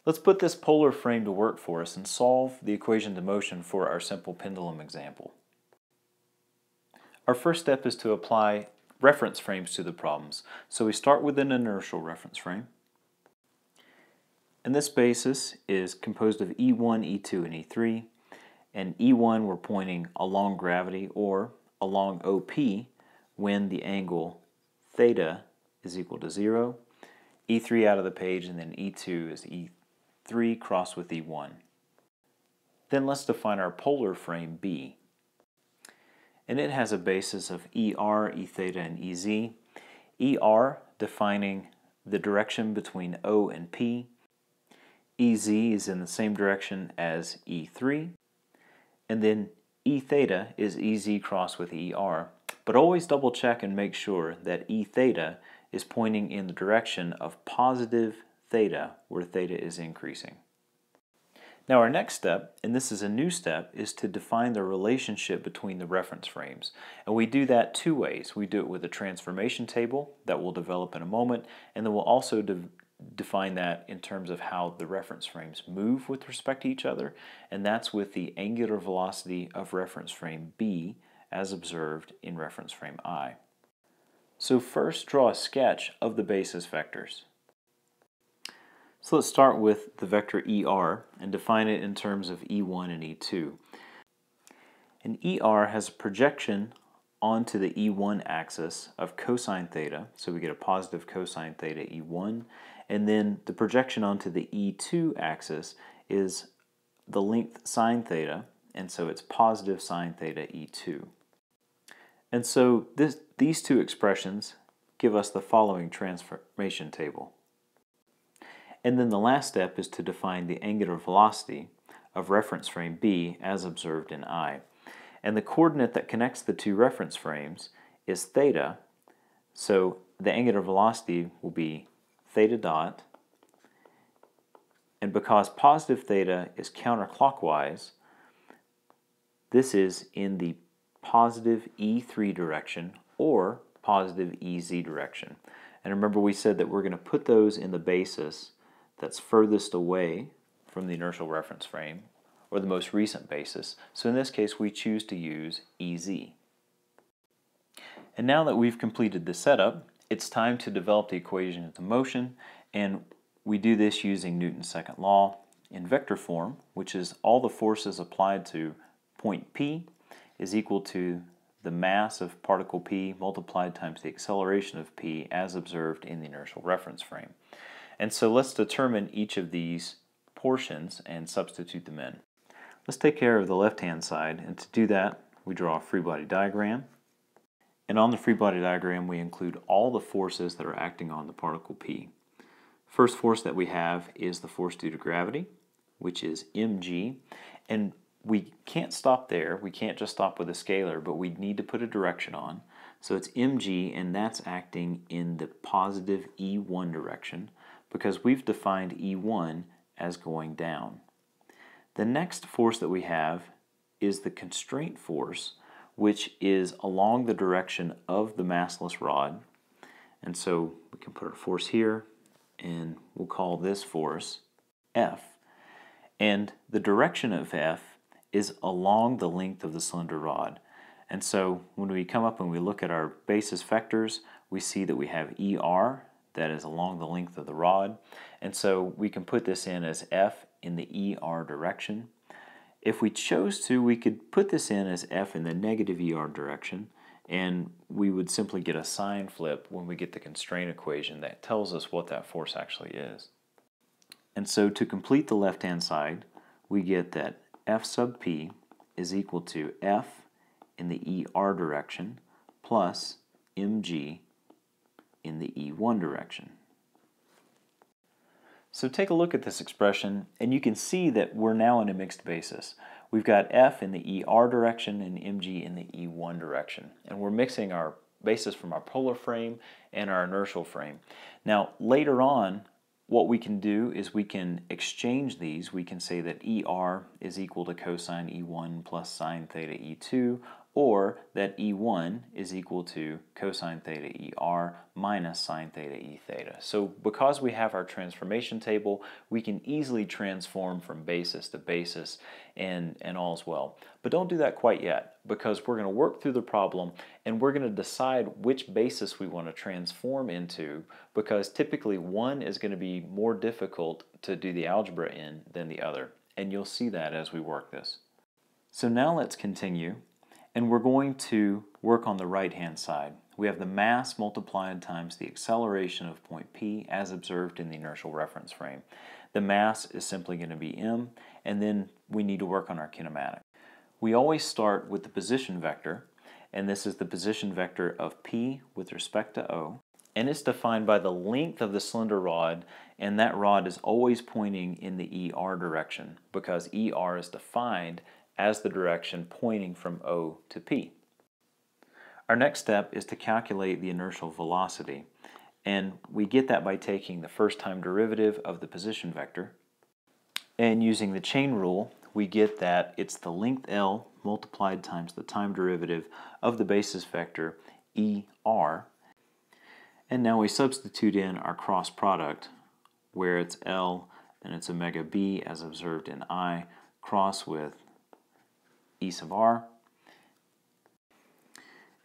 Let's put this polar frame to work for us and solve the equation to motion for our simple pendulum example. Our first step is to apply reference frames to the problems. So we start with an inertial reference frame. And this basis is composed of E1, E2, and E3. And E1 we're pointing along gravity or along OP when the angle theta is equal to 0. E3 out of the page, and then E2 is E3 crossed with E1. Then let's define our polar frame B. And it has a basis of ER, E theta, and EZ. ER defining the direction between O and P. EZ is in the same direction as E3. And then E theta is EZ crossed with ER. But always double check and make sure that E theta is pointing in the direction of positive theta, where theta is increasing. Now our next step, and this is a new step, is to define the relationship between the reference frames. And we do that two ways. We do it with a transformation table that we'll develop in a moment, and then we'll also define that in terms of how the reference frames move with respect to each other, and that's with the angular velocity of reference frame B as observed in reference frame I. So first draw a sketch of the basis vectors. So let's start with the vector ER and define it in terms of E1 and E2. And ER has a projection onto the E1 axis of cosine theta, so we get a positive cosine theta E1, and then the projection onto the E2 axis is the length sine theta, and so it's positive sine theta E2. And so these two expressions give us the following transformation table. And then the last step is to define the angular velocity of reference frame B as observed in I. And the coordinate that connects the two reference frames is theta, so the angular velocity will be theta dot, and because positive theta is counterclockwise, this is in the positive E3 direction or positive EZ direction. And remember we said that we're going to put those in the basis that's furthest away from the inertial reference frame, or the most recent basis. So in this case we choose to use EZ. And now that we've completed the setup, it's time to develop the equation into motion, and we do this using Newton's second law in vector form, which is all the forces applied to point P is equal to the mass of particle P multiplied times the acceleration of P as observed in the inertial reference frame. And so let's determine each of these portions and substitute them in. Let's take care of the left-hand side, and to do that we draw a free body diagram. And on the free body diagram we include all the forces that are acting on the particle P. First force that we have is the force due to gravity, which is mg, and we can't stop there. We can't just stop with a scalar, but we need to put a direction on. So it's mg, and that's acting in the positive E1 direction because we've defined E1 as going down. The next force that we have is the constraint force, which is along the direction of the massless rod. And so we can put our force here, and we'll call this force F. And the direction of F is along the length of the cylinder rod. And so when we come up and we look at our basis vectors, we see that we have ER, that is along the length of the rod. And so we can put this in as F in the ER direction. If we chose to, we could put this in as F in the negative ER direction, and we would simply get a sign flip when we get the constraint equation that tells us what that force actually is. And so to complete the left-hand side, we get that F sub P is equal to F in the ER direction plus mg in the E1 direction. So take a look at this expression, and you can see that we're now in a mixed basis. We've got F in the ER direction and mg in the E1 direction, and we're mixing our basis from our polar frame and our inertial frame. Now later on, what we can do is we can exchange these. We can say that ER is equal to cosine E1 plus sine theta E2, or that E1 is equal to cosine theta ER minus sine theta E theta. So because we have our transformation table, we can easily transform from basis to basis and all's well. But don't do that quite yet, because we're going to work through the problem and we're going to decide which basis we want to transform into, because typically one is going to be more difficult to do the algebra in than the other. And you'll see that as we work this. So now let's continue. And we're going to work on the right-hand side. We have the mass multiplied times the acceleration of point P as observed in the inertial reference frame. The mass is simply going to be m, and then we need to work on our kinematic. We always start with the position vector, and this is the position vector of P with respect to O, and it's defined by the length of the cylinder rod, and that rod is always pointing in the ER direction, because ER is defined as the direction pointing from O to P. Our next step is to calculate the inertial velocity, and we get that by taking the first time derivative of the position vector, and using the chain rule we get that it's the length L multiplied times the time derivative of the basis vector ER, and now we substitute in our cross product where it's L and it's omega B as observed in I cross with E sub r,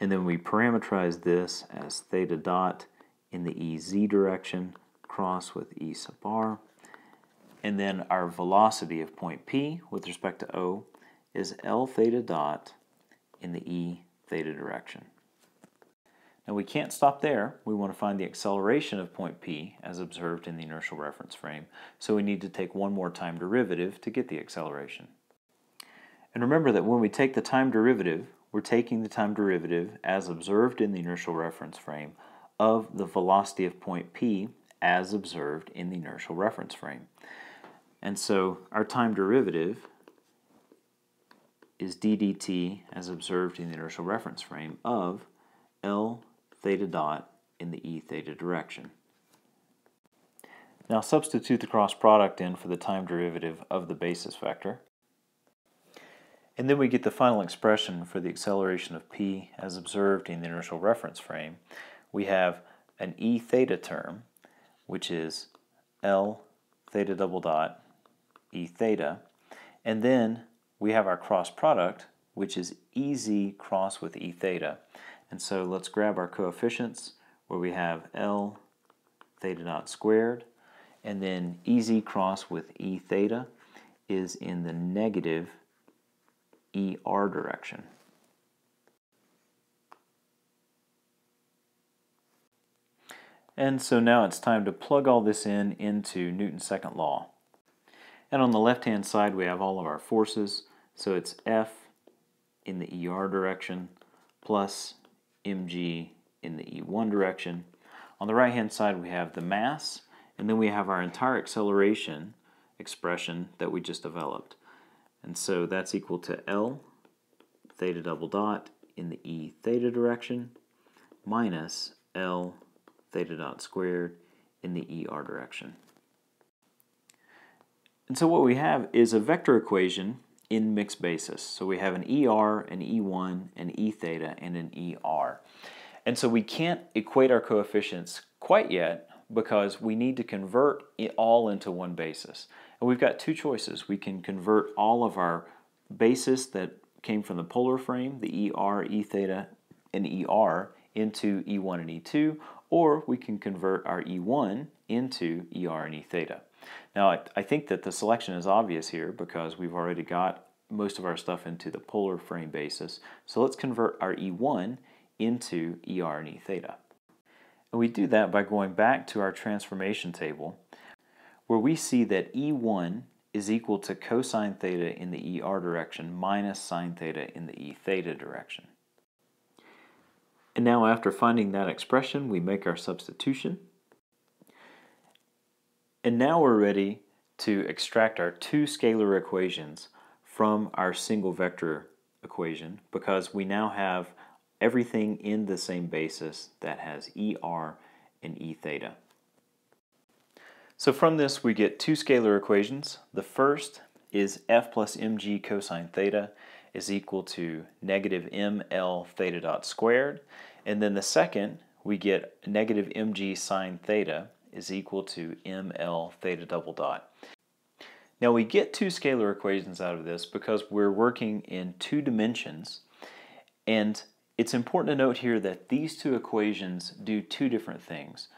and then we parameterize this as theta dot in the EZ direction cross with E sub r, and then our velocity of point P with respect to O is L theta dot in the E theta direction. Now we can't stop there. We want to find the acceleration of point P as observed in the inertial reference frame, so we need to take one more time derivative to get the acceleration. And remember that when we take the time derivative, we're taking the time derivative as observed in the inertial reference frame of the velocity of point P as observed in the inertial reference frame. And so our time derivative is d dt as observed in the inertial reference frame of L theta dot in the E theta direction. Now substitute the cross product in for the time derivative of the basis vector. And then we get the final expression for the acceleration of P as observed in the inertial reference frame. We have an E theta term, which is L theta double dot E theta, and then we have our cross product, which is EZ cross with E theta. And so let's grab our coefficients where we have L theta dot squared, and then EZ cross with E theta is in the negative ER direction. And so now it's time to plug all this in into Newton's second law. And on the left-hand side we have all of our forces, so it's F in the ER direction plus mg in the E1 direction. On the right-hand side we have the mass, and then we have our entire acceleration expression that we just developed. And so that's equal to L theta double dot in the E theta direction minus L theta dot squared in the ER direction. And so what we have is a vector equation in mixed basis. So we have an ER, an E1, an E theta, and an ER. And so we can't equate our coefficients quite yet because we need to convert it all into one basis. And we've got two choices. We can convert all of our basis that came from the polar frame, the ER, E theta, and ER, into E1 and E2, or we can convert our E1 into ER and E theta. Now, I think that the selection is obvious here because we've already got most of our stuff into the polar frame basis. So let's convert our E1 into ER and E theta. And we do that by going back to our transformation table, where we see that E1 is equal to cosine theta in the ER direction minus sine theta in the E theta direction. And now after finding that expression, we make our substitution. And now we're ready to extract our two scalar equations from our single vector equation, because we now have everything in the same basis that has ER and E theta. So from this we get two scalar equations. The first is F plus mg cosine theta is equal to negative ml theta dot squared. And then the second, we get negative mg sine theta is equal to ml theta double dot. Now we get two scalar equations out of this because we're working in two dimensions, and it's important to note here that these two equations do two different things.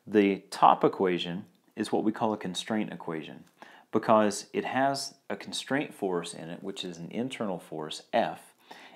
The top equation is what we call a constraint equation because it has a constraint force in it, which is an internal force, F,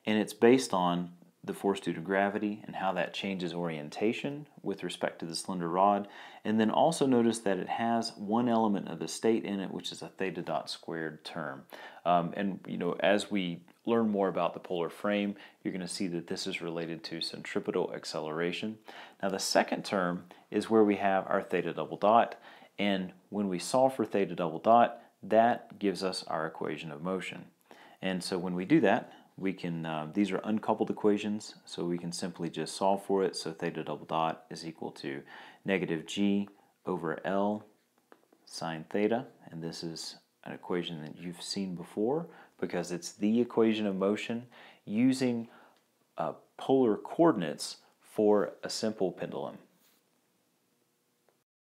and it's based on the force due to gravity and how that changes orientation with respect to the slender rod. And then also notice that it has one element of the state in it, which is a theta dot squared term. And as we learn more about the polar frame, you're going to see that this is related to centripetal acceleration. Now the second term is where we have our theta double dot, and when we solve for theta double dot, that gives us our equation of motion. And so when we do that, we can, these are uncoupled equations, so we can simply just solve for it. So theta double dot is equal to negative g over L sine theta, and this is an equation that you've seen before because it's the equation of motion using polar coordinates for a simple pendulum.